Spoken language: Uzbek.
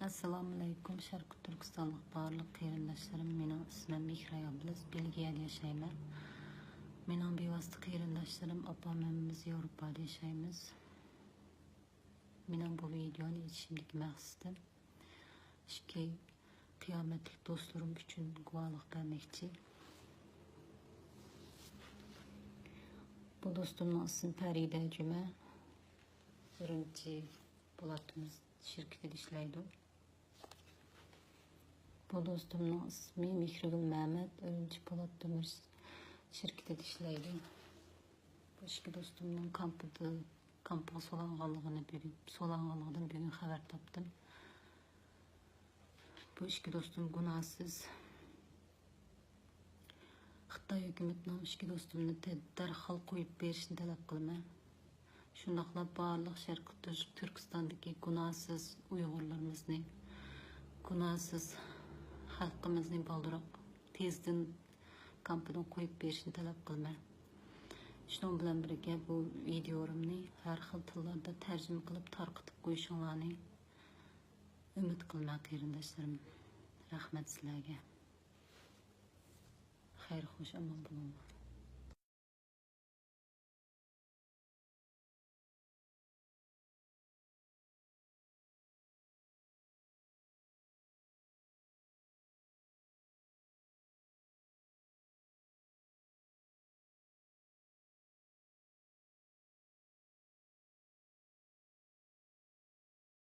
Assalomu alaykum. Sharq Turkistonlik barliq qarindoshlarım. Mening ismim Mehra Abdulaziz. Belgiyada yashayman. Mening bevosita qarindoshlarım opam-hammamiz Yevropada yashaymiz. Mening bu videoni yetishimdagi maqsadim ishki qiyomatlik do'stlarim uchun guvohlik bermoqchi. Bu do'stimning ismi Farida Juma. Birinchi Po'latimiz şirketida ishlaydi. Bu do'stimning ismi Mehrigul Mehmet. Birinchi Po'latimiz şirketida ishlaydi. Bu ikki do'stimning kampga so'langanligidan bugun xabar topdim. Bu ikki do'stim gunohsiz. Xitoy hukumatining ikki do'stimni darhol qo'yib berishni talab qilaman. Shundaqla barliq Sharq Turkistondagi gunohsiz Uyg'urlarimizni, gunohsiz xalqimizni baldiroq tezdan kampdan qo'yib berishni talab qilaman. Shuning bilan birga bu videoimni har xil tillarda tarjima qilib tarqatib qo'yishinglarni umid qilaman qarindoshlarim. Rahmat sizlarga. Xayr, xush omon bo'linglar.